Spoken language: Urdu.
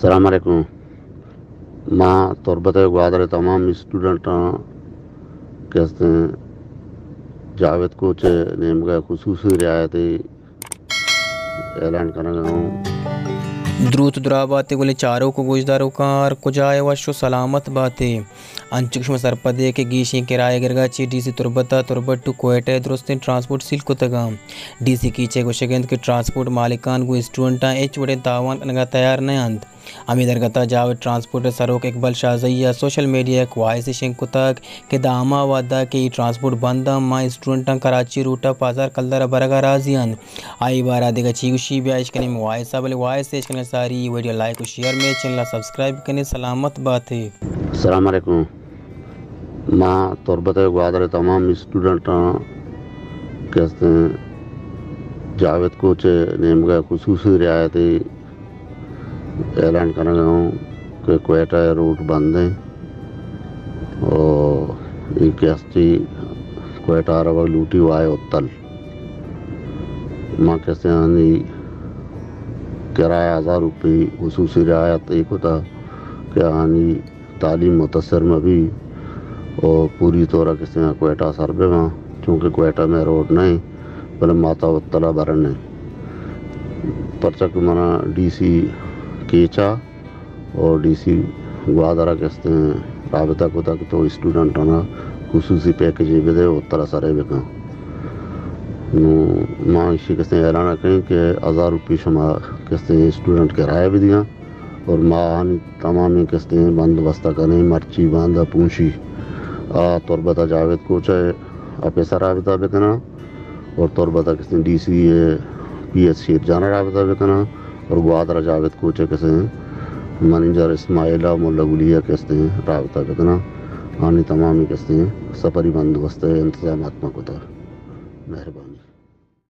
السلام علیکم. ماں تربت گوادر تمام اسٹوڈنٹ کہتے ہیں جاوید کوچ نیم کا خصوصی رعایتی اعلان کرنا ہوں. دروت دراباتے گولے چاروں کو گوشداروں کار کجائے وشو سلامت باتے انچکشم سرپدے کے گیشیں کرائے گرگا چی D C تربتا Turbat to Quetta درستین transport cell کو تگام ڈی سی کیچے کو شگند کے ٹرانسپورٹ مالکان کو اسٹوڈنٹاں ایچ وڑے تاوان کنگا تیار نیاند امی درگتا جاوید ٹرانسپورٹ سروک اقبال شاہزیہ سوشل میڈیا ایک وائسی شنکو تک کہ داما وعدہ کے ٹرانسپورٹ بندہ ماں اسٹوڈنٹاں کراچی روٹا پازار کلدر برگا رازیان آئی بارہ دیگا چیگوشی بیائش کنی موائسہ بلے وائس ایش کنی ساری ویڈیو لائک و شیئر میں چینل سبسکرائب کنی سلامت بات ہے. السلام علیکم. ماں تربت گوادر تمام اسٹوڈنٹ کہتے ہیں جاوید کوچ نیم کا خصوصی رعایتی اعلان کرنا ہوں کہ کوئٹہ روٹ بند ہیں اور یہ کیسٹی کوئٹہ عربہ لوٹی وائے اتل ماں کہتے ہیں کرایہ 1000 روپے خصوصی رعایت ایک ہوتا کہ آنی تعلیم متاثر میں بھی اور پوری طور کہتے ہیں کوئٹہ سربے میں چونکہ کوئٹہ میں روڈ نہیں بلے ماتا اتلا برن نہیں پرچک منا ڈی سی کیچا اور ڈی سی گوادرہ کہتے ہیں رابطہ کو تک تو اسٹوڈنٹ ہونا خصوصی پیکیج بھی دے اترا سرے بھی کہاں ماں اسی کہتے ہیں اعلان کریں کہ 1000 روپے شما کہتے ہیں اسٹوڈنٹ کرایہ بھی دیا اور ماں تمامی کہتے ہیں بندوبستہ کریں مرچی باندھا پونچی تربتہ جاوید کوچ ہے اپیسا رابطہ بھی کنا اور تربتہ کہتے ہیں ڈی سی پی ایس شیر جانا رابطہ بھی کنا اور گوادرہ جاوید کوچ کہتے ہیں منیجر اسماعیلہ مولا گلیہ کہتے ہیں رابطہ بھی کنا آنی تمامی کہتے ہیں سفری بندوبست انتظامات میں کوتا. مہربانی.